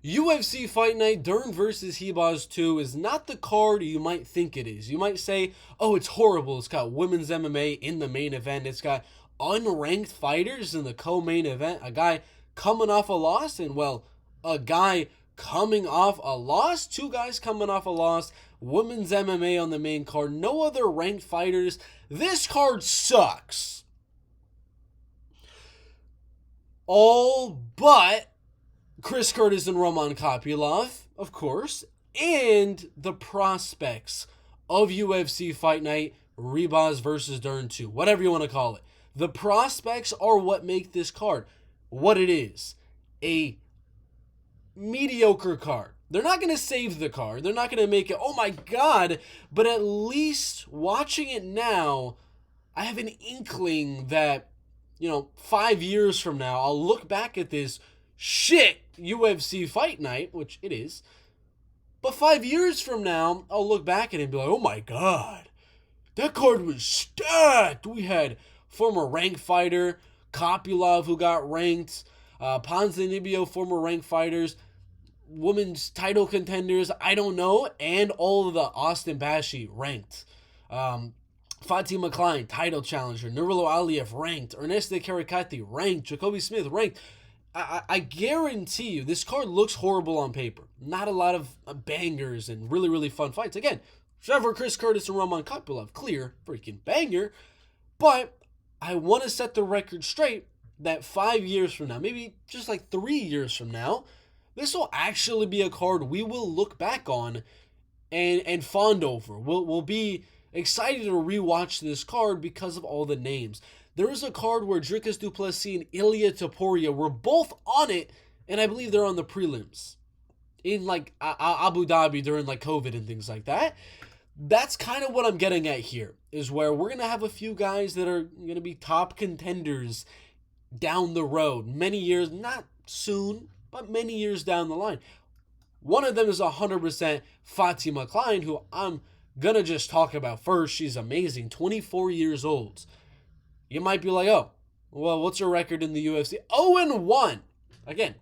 UFC Fight Night Dern vs. Hebaz 2 is not the card you might think it is. You might say, oh, it's horrible. It's got women's MMA in the main event. It's got unranked fighters in the co-main event. A guy coming off a loss, and well, a guy coming off a loss. Two guys coming off a loss. Women's MMA on the main card. No other ranked fighters. This card sucks. All but Chris Curtis and Roman Kopylov, of course, and the prospects of UFC Fight Night Ribas versus Dern 2, whatever you want to call it. The prospects are what make this card what it is. A mediocre card. They're not going to save the card. They're not going to make it, oh my god, but at least watching it now, I have an inkling that, 5 years from now, I'll look back at this shit UFC Fight Night, which it is, but 5 years from now, I'll look back at it and be like, oh my god, that card was stacked. We had former ranked fighter, Kopylov, who got ranked, Ponzinibbio, former ranked fighters, women's title contenders, I don't know, and all of the Austin Bashi ranked. Fatima Klein, title challenger, Nurullo Aliev ranked, Ernesta Karikati ranked, Jacoby Smith ranked. I guarantee you, this card looks horrible on paper. Not a lot of bangers and really, really fun fights. Again, Trevor, Chris Curtis, and Roman Kopylov, clear freaking banger. But I want to set the record straight that 5 years from now, maybe just like 3 years from now, this will actually be a card we will look back on and fond over. We'll be excited to rewatch this card because of all the names. There is a card where Dricus du Plessis and Ilya Topuria were both on it, and I believe they're on the prelims in like Abu Dhabi during like COVID and things like that. That's kind of what I'm getting at here, is where we're going to have a few guys that are going to be top contenders down the road. Many years, not soon, but many years down the line. One of them is 100% Fatima Klein, who I'm going to just talk about first. She's amazing, 24 years old. You might be like, oh, well, what's her record in the UFC? 0-1. Again,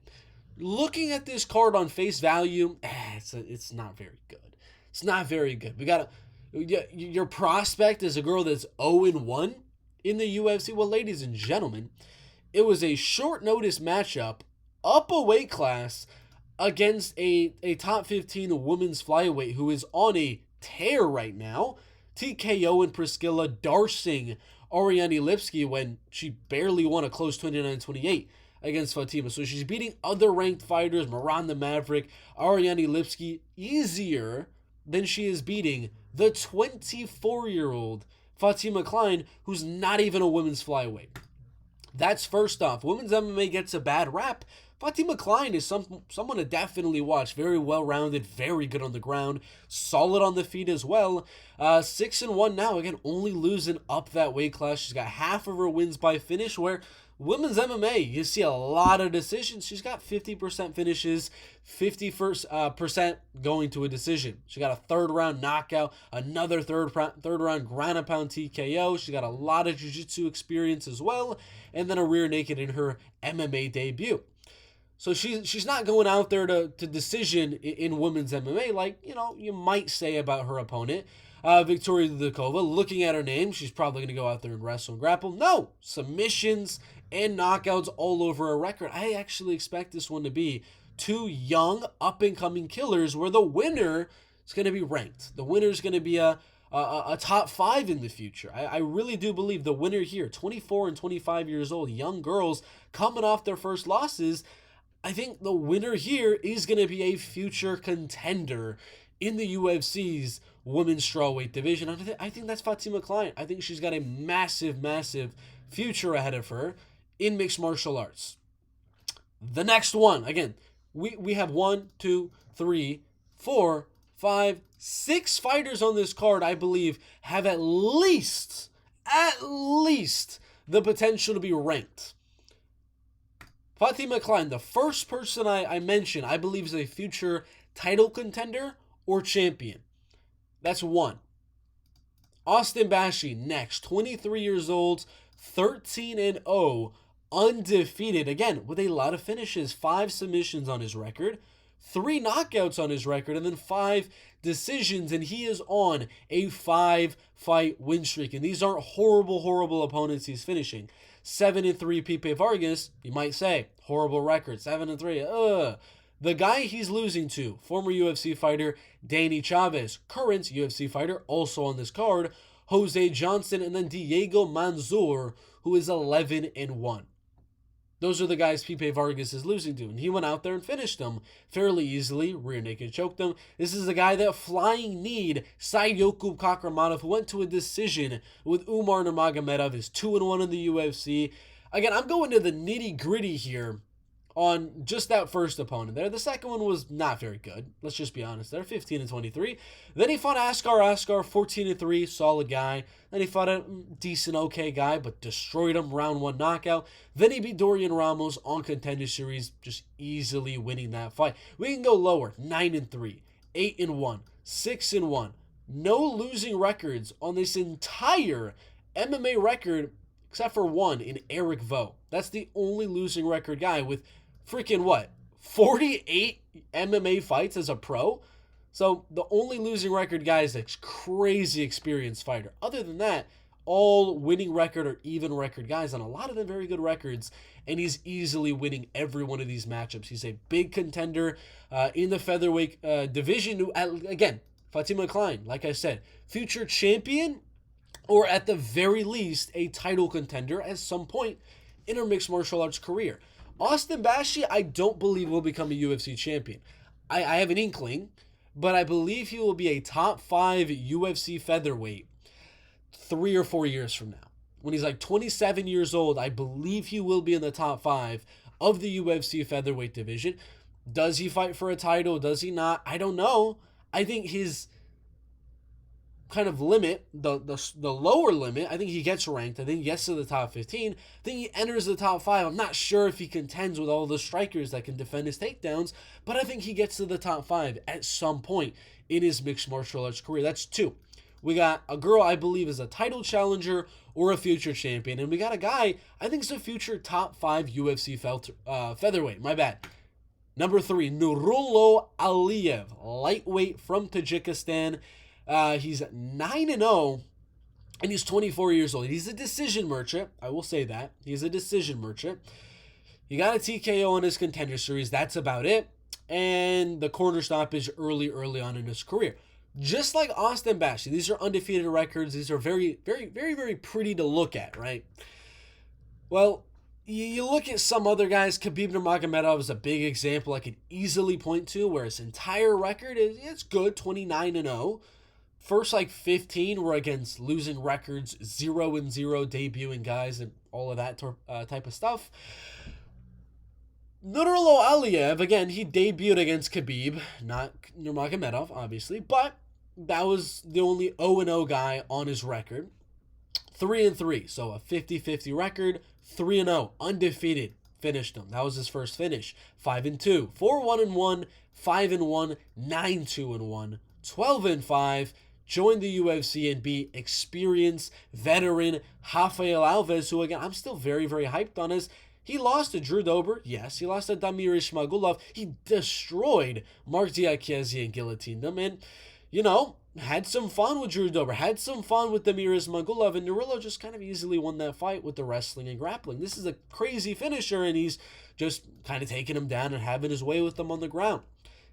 looking at this card on face value, it's not very good. It's not very good. Your prospect is a girl that's 0-1 in the UFC. Well, ladies and gentlemen, it was a short notice matchup, up a weight class, against a top 15 women's flyweight who is on a tear right now. TKO and Priscilla Darsing Ariane Lipski when she barely won a close 29-28 against Fatima. So she's beating other ranked fighters, Miranda Maverick, Ariane Lipski, easier than she is beating the 24-year-old Fatima Klein, who's not even a women's flyweight. That's first off. Women's MMA gets a bad rap. Fatima Klein is someone to definitely watch. Very well-rounded, very good on the ground, solid on the feet as well. 6-1 now, again, only losing up that weight class. She's got half of her wins by finish, where women's MMA, you see a lot of decisions. She's got 50% finishes, 50% going to a decision. She got a third-round knockout, another third-round ground-and-pound TKO. She got a lot of jiu-jitsu experience as well, and then a rear naked in her MMA debut. So she's not going out there to decision in women's MMA like, you might say about her opponent, Victoria Dudakova. Looking at her name, she's probably going to go out there and wrestle and grapple. No, submissions and knockouts all over her record. I actually expect this one to be two young, up-and-coming killers where the winner is going to be ranked. The winner is going to be a top 5 in the future. I really do believe the winner here, 24 and 25 years old, young girls coming off their first losses, I think the winner here is going to be a future contender in the UFC's women's strawweight division. I think that's Fatima Klein. I think she's got a massive, massive future ahead of her in mixed martial arts. The next one, again, we have 1, 2, 3, 4, 5, 6 fighters on this card, I believe, have at least the potential to be ranked. Fatima Klein, the first person I mentioned, I believe is a future title contender or champion. That's one. Austin Bashi, next, 23 years old, 13-0, undefeated. Again, with a lot of finishes, 5 submissions on his record, 3 knockouts on his record, and then 5 decisions, and he is on a 5-fight win streak. And these aren't horrible opponents he's finishing. 7-3 Pipe Vargas, you might say, horrible record. 7-3, The guy he's losing to, former UFC fighter Danny Chavez, current UFC fighter, also on this card, Jose Johnson, and then Diego Manzur, who is 11-1. Those are the guys Pipe Vargas is losing to, and he went out there and finished them fairly easily, rear naked choked them. This is the guy that flying kneed Saidyoku Kakramanov, who went to a decision with Umar Nurmagomedov, is 2-1 in the UFC. Again, I'm going to the nitty gritty here on just that first opponent there. The second one was not very good. Let's just be honest there. 15-23. Then he fought Askar, 14-3, solid guy. Then he fought a decent, okay guy, but destroyed him, round 1 knockout. Then he beat Dorian Ramos on Contender Series, just easily winning that fight. We can go lower. 9-3, 8-1, 6-1. No losing records on this entire MMA record, except for one in Eric Vo. That's the only losing record guy with freaking 48 MMA fights as a pro? So the only losing record guy is a crazy experienced fighter. Other than that, all winning record or even record guys, and a lot of them very good records, and he's easily winning every one of these matchups. He's a big contender in the featherweight division. Again, Fatima Klein, like I said, future champion, or at the very least, a title contender at some point in her mixed martial arts career. Austin Bashi, I don't believe will become a UFC champion. I have an inkling, but I believe he will be a top 5 UFC featherweight 3 or 4 years from now. When he's like 27 years old, I believe he will be in the top 5 of the UFC featherweight division. Does he fight for a title? Does he not? I don't know. I think his kind of limit, the lower limit, I think he gets ranked. I think he gets to the top 15. I think he enters the top 5. I'm not sure if he contends with all the strikers that can defend his takedowns, but I think he gets to the top 5 at some point in his mixed martial arts career. That's 2. We got a girl I believe is a title challenger or a future champion, and we got a guy I think is a future top 5 UFC featherweight. My bad. Number 3, Nurullo Aliyev, lightweight from Tajikistan. He's 9-0, and he's 24 years old. He's a decision merchant. I will say that. He's a decision merchant. He got a TKO in his Contender Series. That's about it. And the corner stoppage early on in his career. Just like Austin Bashi, these are undefeated records. These are very pretty to look at, right? Well, you look at some other guys. Khabib Nurmagomedov is a big example I could easily point to, where his entire record it's good, 29-0. First 15 were against losing records, 0-0 debuting guys, and all of that type of stuff. Nurullo Aliyev, again, he debuted against Khabib, not Nurmagomedov, obviously, but that was the only 0-0 guy on his record. 3-3, so a 50-50 record, 3-0, undefeated, finished him. That was his first finish. 5-2, 4-1-1, 5-1, 9-2-1, 12-5, joined the UFC and beat experienced veteran Rafael Alves, who again, I'm still very hyped on his. He lost to Drew Dober, yes. He lost to Damir Ismagulov. He destroyed Mark Diakiese and guillotined him. And, had some fun with Drew Dober. Had some fun with Damir Ismagulov. And Nurullo just kind of easily won that fight with the wrestling and grappling. This is a crazy finisher, and he's just kind of taking him down and having his way with them on the ground.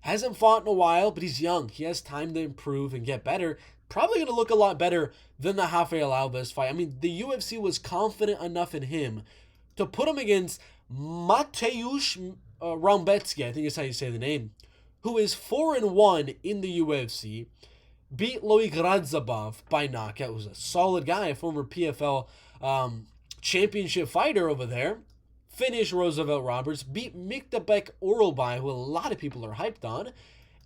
Hasn't fought in a while, but he's young. He has time to improve and get better. Probably going to look a lot better than the Rafael Alves fight. I mean, the UFC was confident enough in him to put him against Mateusz Rąbecki, I think is how you say the name, who is 4-1 in the UFC, beat Loic Radzhabov by knockout, was a solid guy, a former PFL championship fighter over there, finished Roosevelt Roberts, beat Miktabek Oralbai, who a lot of people are hyped on,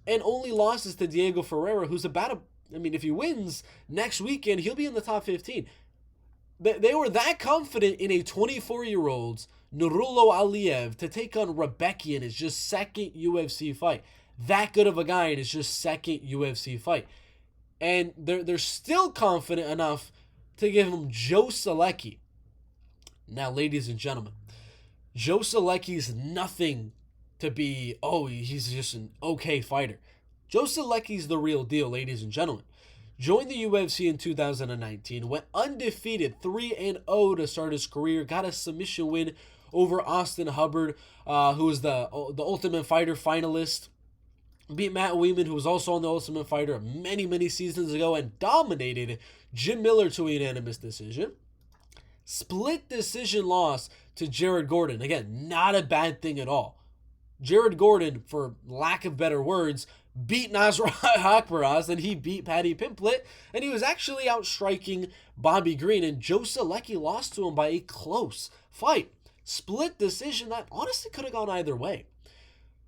and only losses to Diego Ferreira, who's if he wins next weekend, he'll be in the top 15. They were that confident in a 24-year-old Nurullo Aliyev to take on Rebecca in his just second UFC fight. That good of a guy in his just second UFC fight. And they're still confident enough to give him Joe Selecki. Now, ladies and gentlemen, Joe Selecki is nothing to be, oh, he's just an okay fighter. Joe Solecki's the real deal, ladies and gentlemen. Joined the UFC in 2019, went undefeated 3-0 to start his career, got a submission win over Austin Hubbard, who was the Ultimate Fighter finalist. Beat Matt Weeman, who was also on the Ultimate Fighter many, many seasons ago, and dominated Jim Miller to a unanimous decision. Split decision loss to Jared Gordon. Again, not a bad thing at all. Jared Gordon, for lack of better words, beat Nasrat Haqparast, and he beat Paddy Pimblett, and he was actually outstriking Bobby Green, and Joe Solecki lost to him by a close fight. Split decision that honestly could have gone either way.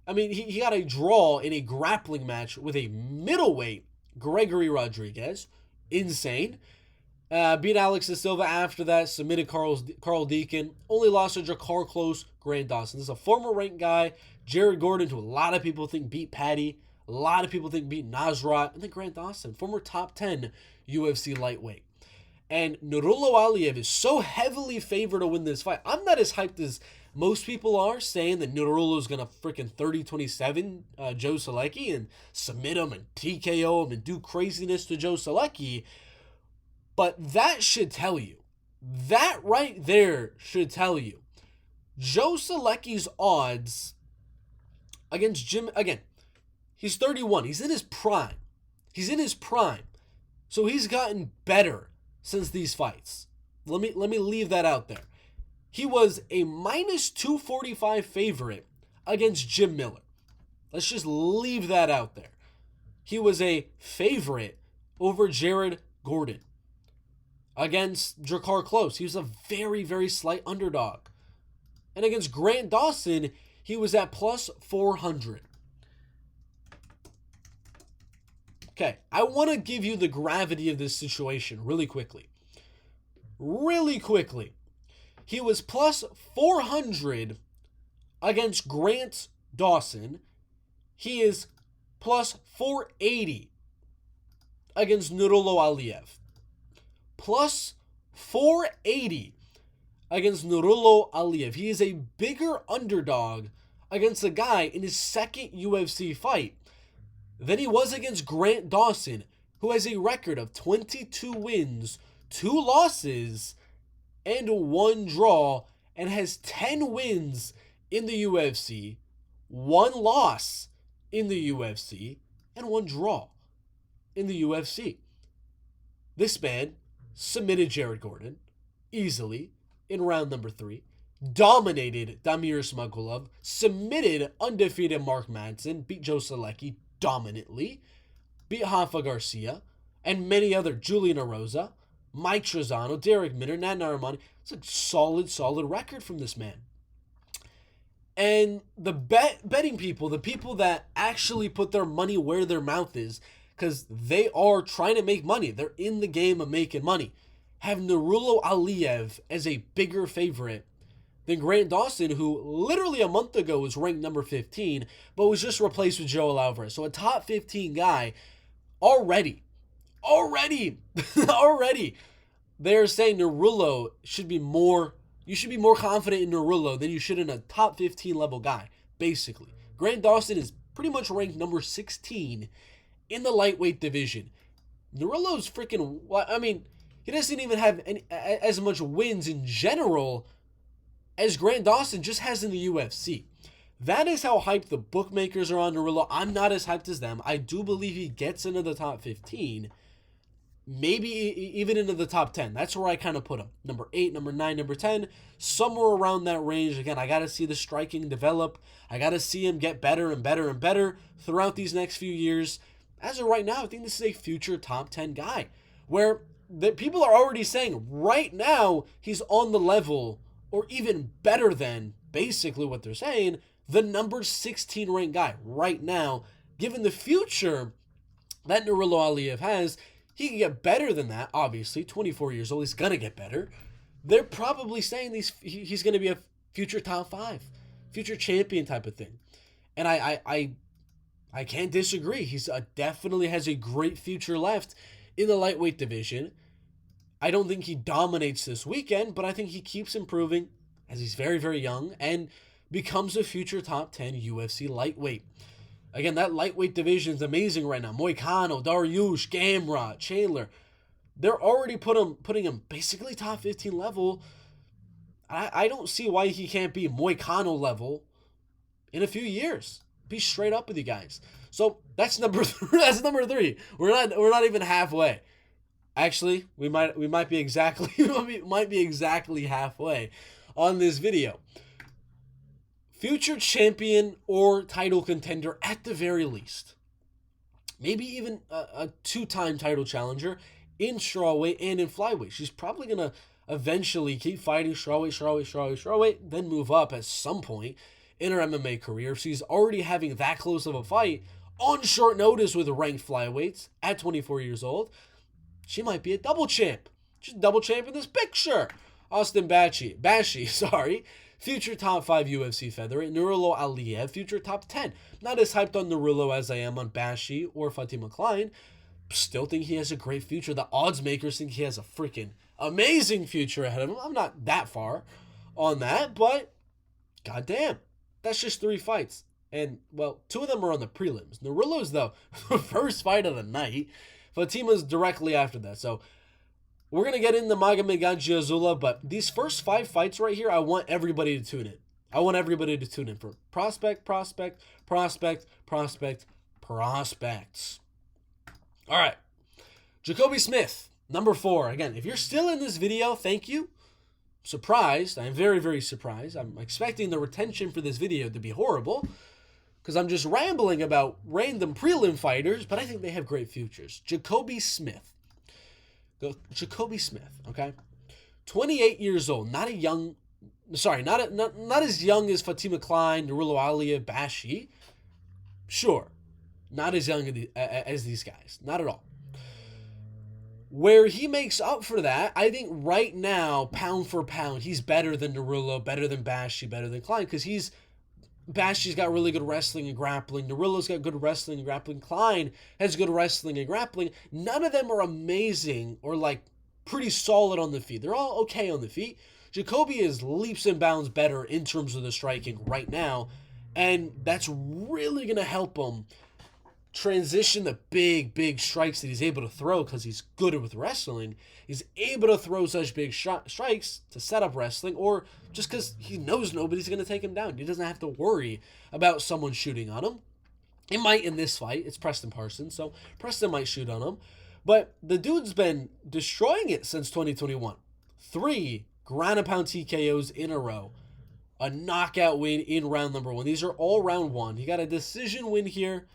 I mean, he got a draw in a grappling match with a middleweight Gregory Rodriguez. Insane. Beat Alex De Silva after that, submitted Carl Deacon, only lost to Jakar Close, Grant Dawson. This is a former ranked guy, Jared Gordon, who a lot of people think beat Paddy, a lot of people think beat Nasrat, and then Grant Dawson, former top 10 UFC lightweight. And Nurullo Aliev is so heavily favored to win this fight. I'm not as hyped as most people are, saying that Nurullo is going to freaking 30-27 Joe Solecki and submit him and TKO him and do craziness to Joe Solecki. But that should tell you, that right there should tell you, Joe Solecki's odds against Jim, again, he's 31. He's in his prime. He's in his prime. So he's gotten better since these fights. Let me leave that out there. He was a minus 245 favorite against Jim Miller. Let's just leave that out there. He was a favorite over Jared Gordon. Against Jakar Close, he was a very, very slight underdog. And against Grant Dawson, he was at plus 400. Okay, I want to give you the gravity of this situation really quickly. Really quickly. He was plus 400 against Grant Dawson. He is plus 480 against Nurullo Aliev. Plus 480 against Nurullo Aliev. He is a bigger underdog against a guy in his second UFC fight than he was against Grant Dawson, who has a record of 22 wins, 2 losses, and 1 draw, and has 10 wins in the UFC, 1 loss in the UFC, and 1 draw in the UFC. This man submitted Jared Gordon easily in round number 3, dominated Damir Ismagulov, submitted undefeated Mark Madsen, beat Joe Solecki dominantly, beat Rafa Garcia, and many other, Julian Erosa, Mike Trezano, Derek Minner, Nat Narimani. It's a solid record from this man. And the betting people, the people that actually put their money where their mouth is, because they are trying to make money, they're in the game of making money, have Nurullo Aliev as a bigger favorite than Grant Dawson, who literally a month ago was ranked number 15, but was just replaced with Joel Alvarez. So a top 15 guy already. They're saying Nurullo should be more, you should be more confident in Nurullo than you should in a top 15 level guy, basically. Grant Dawson is pretty much ranked number 16 in the lightweight division. Nurullo's freaking, I mean, he doesn't even have as much wins in general as Grant Dawson just has in the UFC. That is how hyped the bookmakers are on Nurullo. I'm not as hyped as them. I do believe he gets into the top 15, maybe even into the top 10. That's where I kind of put him. Number 8, number 9, number 10, somewhere around that range. Again, I got to see the striking develop. I got to see him get better and better and better throughout these next few years. As of right now, I think this is a future top 10 guy, where the people are already saying right now he's on the level, or even better than, basically what they're saying, the number 16 ranked guy right now. Given the future that Nurullo Aliev has, he can get better than that, obviously. 24 years old, he's going to get better. They're probably saying he's going to be a future top 5, future champion type of thing. And I can't disagree. He's definitely has a great future left in the lightweight division. I don't think he dominates this weekend, but I think he keeps improving as he's very, very young. And becomes a future top 10 UFC lightweight. Again, that lightweight division is amazing right now. Moicano, Dariush, Gamrot, Chandler. They're already putting him basically top 15 level. I don't see why he can't be Moicano level in a few years. Be straight up with you guys. So that's number that's number 3. We're not even halfway. Actually, we might be exactly halfway on this video. Future champion or title contender at the very least. Maybe even a 2-time title challenger in strawweight and in flyweight. She's probably going to eventually keep fighting strawweight, then move up at some point in her MMA career. If she's already having that close of a fight on short notice with ranked flyweights at 24 years old, she might be a double champ. She's a double champ in this picture. Austin Bashi, future top 5 UFC featherweight. Nurullo Aliyev, future top 10. Not as hyped on Nurullo as I am on Bashi or Fatima Klein. Still think he has a great future. The odds makers think he has a freaking amazing future ahead of him. I'm not that far on that, but goddamn, that's just 3 fights. And, well, 2 of them are on the prelims. Nurullo's the first fight of the night. Fatima's directly after that. So we're going to get into Magomed Ankalaev, but these first 5 fights right here, I want everybody to tune in. I want everybody to tune in for prospects. All right. Jacoby Smith, number 4. Again, if you're still in this video, thank you. Surprised. I'm very, very surprised. I'm expecting the retention for this video to be horrible because I'm just rambling about random prelim fighters, but I think they have great futures. Jacoby Smith, okay? 28 years old, not as young as Fatima Klein, Nurullo Aliyev, Bashi. Sure, not as young as these guys, not at all. Where he makes up for that, I think right now, pound for pound, he's better than Nurullo, better than Bashi, better than Klein, because Bashi's got really good wrestling and grappling. Nurullo's got good wrestling and grappling. Klein has good wrestling and grappling. None of them are amazing or like pretty solid on the feet. They're all okay on the feet. Jacoby is leaps and bounds better in terms of the striking right now, and that's really going to help him transition the big strikes that he's able to throw because he's good with wrestling. He's able to throw such big strikes to set up wrestling, or just because he knows nobody's going to take him down. He doesn't have to worry about someone shooting on him. It might in this fight. It's Preston Parsons, so Preston might shoot on him. But the dude's been destroying it since 2021. 3 ground and pound TKOs in a row. A knockout win in round number 1. These are all round 1. He got a decision win here,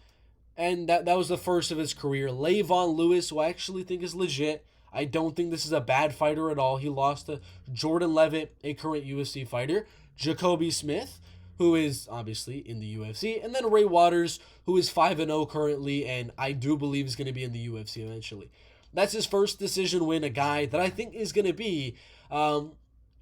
and that was the first of his career. Levon Lewis, who I actually think is legit. I don't think this is a bad fighter at all. He lost to Jordan Levitt, a current UFC fighter. Jacoby Smith, who is obviously in the UFC. And then Ray Waters, who is 5-0 currently, and I do believe is going to be in the UFC eventually. That's his first decision win, a guy that I think is going to be, and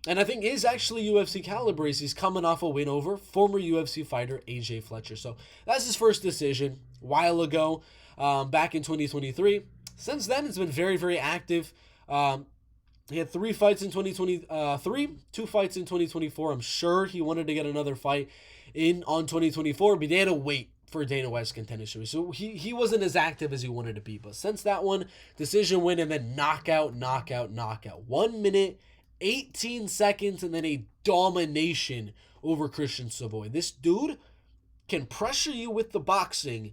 I think is actually UFC caliber. He's coming off a win over former UFC fighter AJ Fletcher. So that's his first decision a while ago, back in 2023. Since then, it's been very, very active. He had 3 fights in 2023, 2 fights in 2024. I'm sure he wanted to get another fight on 2024, but they had to wait for Dana White's Contenders Series. So he wasn't as active as he wanted to be. But since that one, decision win and then knockout. 1 minute, 18 seconds, and then a domination over Christian Savoy. This dude can pressure you with the boxing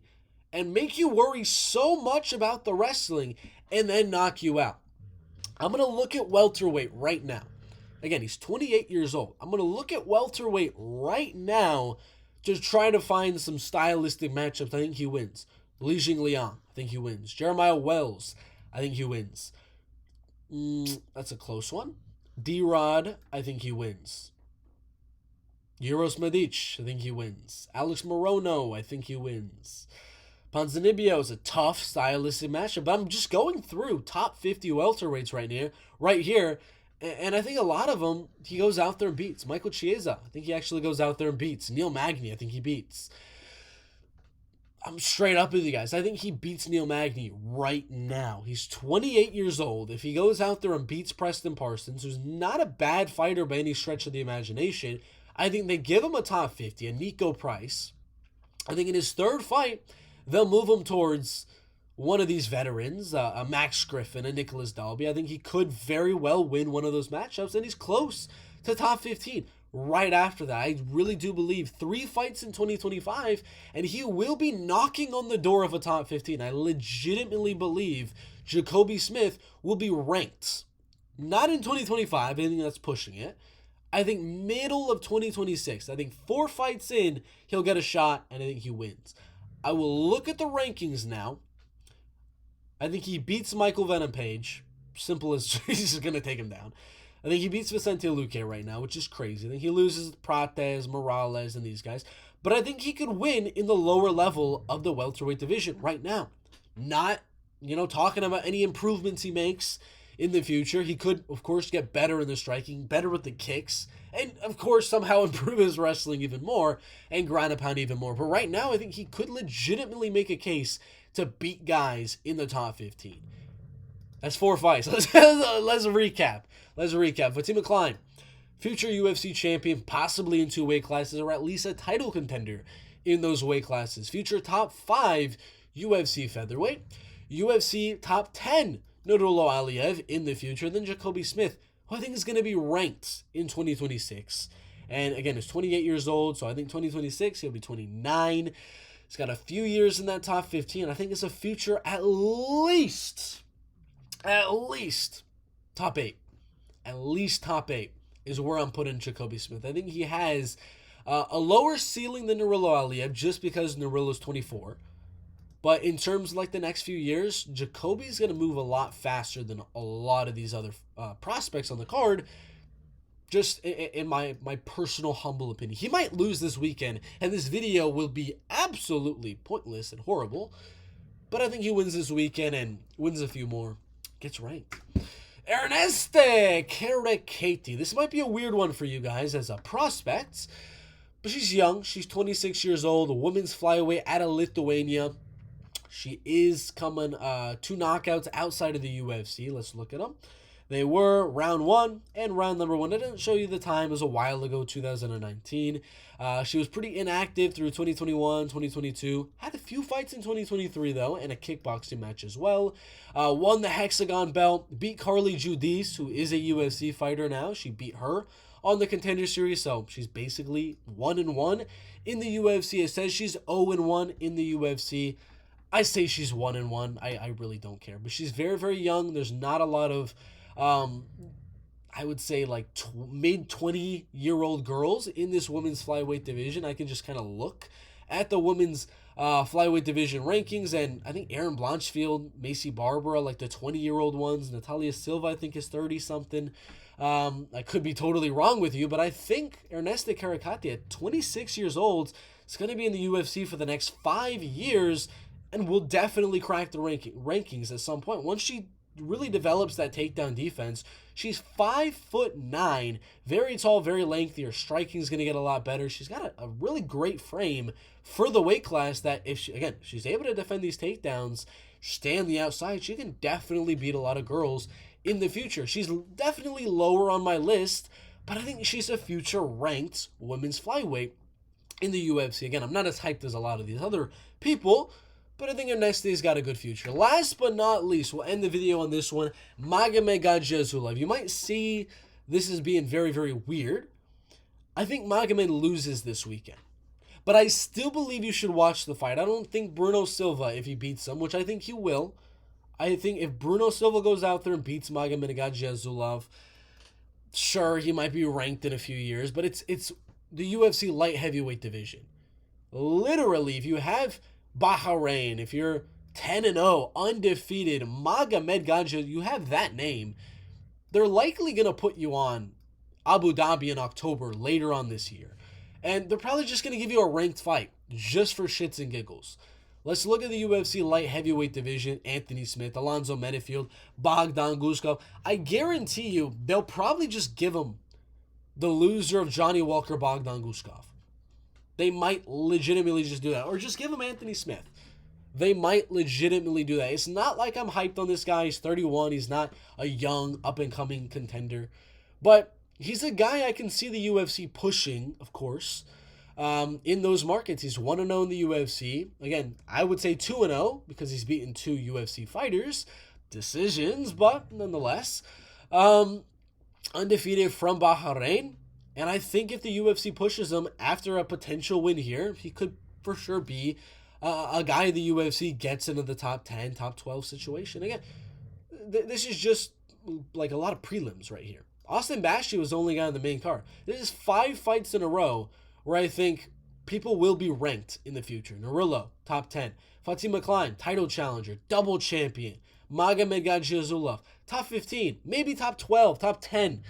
and make you worry so much about the wrestling and then knock you out. I'm going to look at welterweight right now. Again, he's 28 years old. I'm going to look at welterweight right now to try to find some stylistic matchups. I think he wins. Li Jingliang, I think he wins. Jeremiah Wells, I think he wins. That's a close one. D-Rod, I think he wins. Euros Medic, I think he wins. Alex Morono, I think he wins. Ponzinibbio is a tough stylistic matchup, but I'm just going through top 50 welterweights right here, and I think a lot of them he goes out there and beats. Michael Chiesa, I think he actually goes out there and beats. Neil Magny, I think he beats. I'm straight up with you guys. I think he beats Neil Magny right now. He's 28 years old. If he goes out there and beats Preston Parsons, who's not a bad fighter by any stretch of the imagination, I think they give him a top 50, a Nico Price. I think in his third fight, they'll move him towards one of these veterans, a Max Griffin, a Nicholas Dalby. I think he could very well win one of those matchups, and he's close to top 15 right after that. I really do believe 3 fights in 2025, and he will be knocking on the door of a top 15. I legitimately believe Jacoby Smith will be ranked. Not in 2025, I think that's pushing it. I think middle of 2026. I think 4 fights in, he'll get a shot, and I think he wins. I will look at the rankings now. I think he beats Michael Venom Page. Simple as he's just going to take him down. I think he beats Vicente Luque right now, which is crazy. I think he loses Prates, Morales, and these guys. But I think he could win in the lower level of the welterweight division right now. Not, talking about any improvements he makes in the future. He could, of course, get better in the striking, better with the kicks, and, of course, somehow improve his wrestling even more and ground and pound even more. But right now, I think he could legitimately make a case to beat guys in the top 15. That's 4 fights. Let's recap. Fatima Klein, future UFC champion, possibly in 2 weight classes, or at least a title contender in those weight classes. Future top 5 UFC featherweight. UFC top 10 Nurullo Aliev in the future. Then Jacoby Smith, who I think is going to be ranked in 2026. And again, he's 28 years old, so I think 2026, he'll be 29. He's got a few years in that top 15. I think it's a future at least top 8. At least top 8 is where I'm putting Jacoby Smith. I think he has a lower ceiling than Nurullo Aliev just because Nurullo's 24. But in terms of like the next few years, Jacoby's going to move a lot faster than a lot of these other prospects on the card. Just in my personal humble opinion. He might lose this weekend, and this video will be absolutely pointless and horrible. But I think he wins this weekend and wins a few more. Gets ranked. Erneste Caracati. This might be a weird one for you guys as a prospect. But she's young. She's 26 years old. A women's flyweight out of Lithuania. She is coming 2 knockouts outside of the UFC. Let's look at them. They were round 1 and round number 1. I didn't show you the time. It was a while ago, 2019. She was pretty inactive through 2021, 2022. Had a few fights in 2023, though, and a kickboxing match as well. Won the Hexagon belt. Beat Carly Judice, who is a UFC fighter now. She beat her on the Contender Series, so she's basically 1-1 in the UFC. It says she's 0-1 in the UFC. I say she's 1-1. I really don't care. But she's very, very young. There's not a lot of I would say like mid 20-year-old girls in this women's flyweight division. I can just kind of look at the women's flyweight division rankings, and I think Erin Blanchfield, Macy Barbara, like the 20-year-old ones. Natalia Silva, I think, is 30-something. I could be totally wrong with you, but I think Erneste Caracati at 26 years old is going to be in the UFC for the next 5 years and will definitely crack the rankings at some point. Once she really develops that takedown defense. She's 5'9", very tall, very lengthy. Her striking is going to get a lot better. She's got a really great frame for the weight class that if she's able to defend these takedowns, stay on the outside, she can definitely beat a lot of girls in the future. She's definitely lower on my list, but I think she's a future ranked women's flyweight in the UFC. Again, I'm not as hyped as a lot of these other people, but I think Erneste's got a good future. Last but not least, we'll end the video on this one. Magomed Gadzhiev. You might see this as being very, very weird. I think Magomed loses this weekend. But I still believe you should watch the fight. I don't think Bruno Silva, if he beats him, which I think he will. I think if Bruno Silva goes out there and beats Magomed Gadzhiev, sure, he might be ranked in a few years. But it's the UFC light heavyweight division. Literally, if you have Bahrain, if you're 10-0, undefeated, Magomed Gadzhiev, you have that name, they're likely going to put you on Abu Dhabi in October later on this year. And they're probably just going to give you a ranked fight just for shits and giggles. Let's look at the UFC light heavyweight division. Anthony Smith, Alonzo Menifield, Bogdan Guskov. I guarantee you they'll probably just give him the loser of Johnny Walker, Bogdan Guskov. They might legitimately just do that. Or just give him Anthony Smith. They might legitimately do that. It's not like I'm hyped on this guy. He's 31. He's not a young, up-and-coming contender. But he's a guy I can see the UFC pushing, of course, in those markets. He's 1-0 in the UFC. Again, I would say 2-0 because he's beaten 2 UFC fighters. Decisions, but nonetheless. Undefeated from Bahrain. And I think if the UFC pushes him after a potential win here, he could for sure be a guy the UFC gets into the top 10, top 12 situation. Again, this is just like a lot of prelims right here. Austin Bashi was the only guy on the main card. This is 5 fights in a row where I think people will be ranked in the future. Narillo, top 10. Fatima Klein, title challenger, double champion. Magomed Gadzhizulov, top 15, maybe top 12, top 10.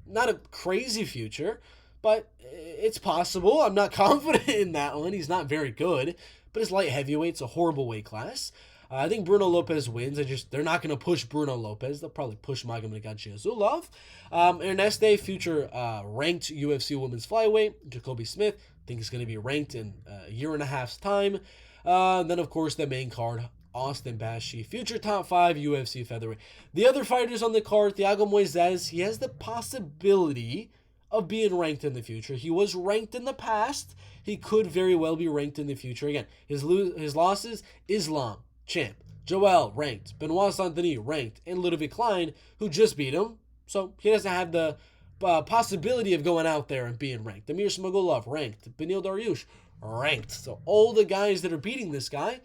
Not a crazy future, but it's possible. I'm not confident in that one. He's not very good, but his light heavyweight's a horrible weight class. I think Bruno Lopez wins. They're not going to push Bruno Lopez. They'll probably push Magomed Gadzhizulov. Erneste, future ranked UFC women's flyweight. Jacoby Smith, I think he's going to be ranked in a year and a half's time. Then, of course, the main card, Austin Bashi, future top 5 UFC featherweight. The other fighters on the card, Thiago Moises, he has the possibility of being ranked in the future. He was ranked in the past. He could very well be ranked in the future. Again, his losses, Islam, champ. Joel, ranked. Benoit Saint-Denis, ranked. And Ludovic Klein, who just beat him. So he doesn't have the possibility of going out there and being ranked. Damir Smagulov, ranked. Benil Dariush, ranked. So all the guys that are beating this guy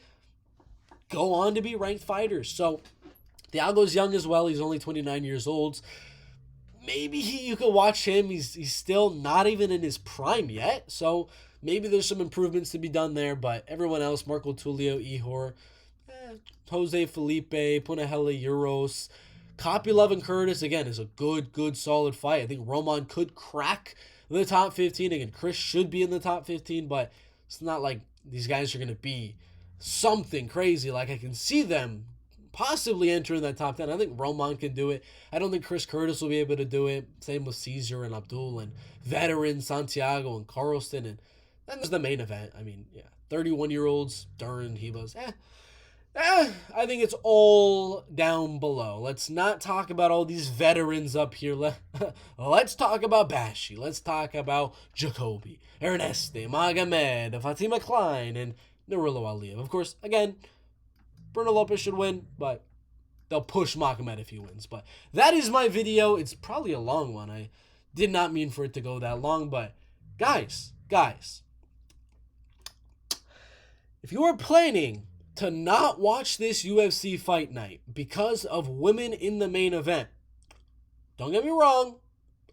go on to be ranked fighters. So Thiago's young as well. He's only 29 years old. Maybe you could watch him. He's still not even in his prime yet. So maybe there's some improvements to be done there. But everyone else, Marco Tulio, Ihor, Jose Felipe, Punahele, Euros, Kopylov and Curtis, again, is a good, solid fight. I think Roman could crack the top 15. Again, Chris should be in the top 15, but it's not like these guys are going to be something crazy. Like, I can see them possibly entering that top 10. I think Roman can do it. I don't think Chris Curtis will be able to do it. Same with Caesar and Abdul and veteran Santiago and Carlston. And then there's the main event. I mean, yeah, 31-year-olds, Duran, Hebos, I think it's all down below. Let's not talk about all these veterans up here. Let's talk about Bashi. Let's talk about Jacoby, Erneste, Magomed, Fatima Klein, and Narillo Aliyev. Of course, again, Bruno Lopez should win, but they'll push Magomed if he wins. But that is my video. It's probably a long one. I did not mean for it to go that long, but guys, if you are planning to not watch this UFC fight night because of women in the main event, don't get me wrong,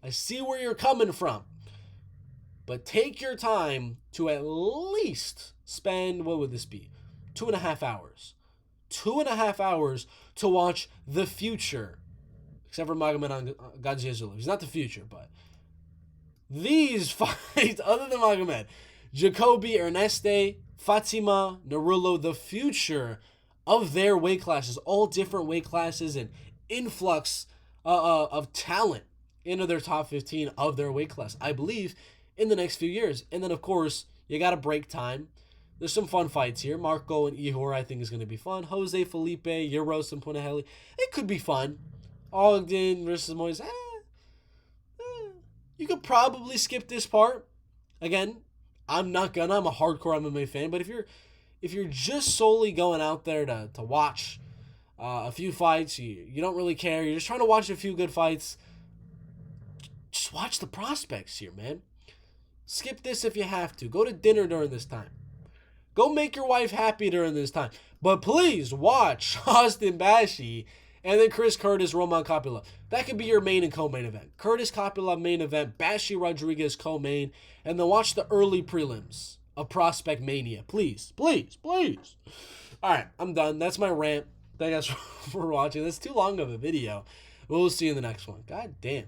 I see where you're coming from, but take your time to at least spend, what would this be, 2.5 hours. 2.5 hours to watch the future, except for Magomed Gadzhizulov. He's not the future, but these fights, other than Magomed, Jacoby, Erneste, Fatima, Narillo, the future of their weight classes, all different weight classes and influx of talent into their top 15 of their weight class, I believe, in the next few years. And then, of course, you got to break time. There's some fun fights here. Marco and Ihor, I think, is going to be fun. Jose Felipe, Euros, and Punahele. It could be fun. Ogden versus Moises. You could probably skip this part. Again, I'm not gonna. I'm a hardcore MMA fan. But if you're just solely going out there to watch a few fights, you don't really care. You're just trying to watch a few good fights. Just watch the prospects here, man. Skip this if you have to. Go to dinner during this time. Go make your wife happy during this time. But please watch Austin Bashi and then Chris Curtis, Roman Kopylov. That could be your main and co-main event. Curtis Kopylov main event, Bashi Rodriguez co-main, and then watch the early prelims of Prospect Mania. Please. All right, I'm done. That's my rant. Thank you guys for watching. That's too long of a video. We'll see you in the next one. God damn.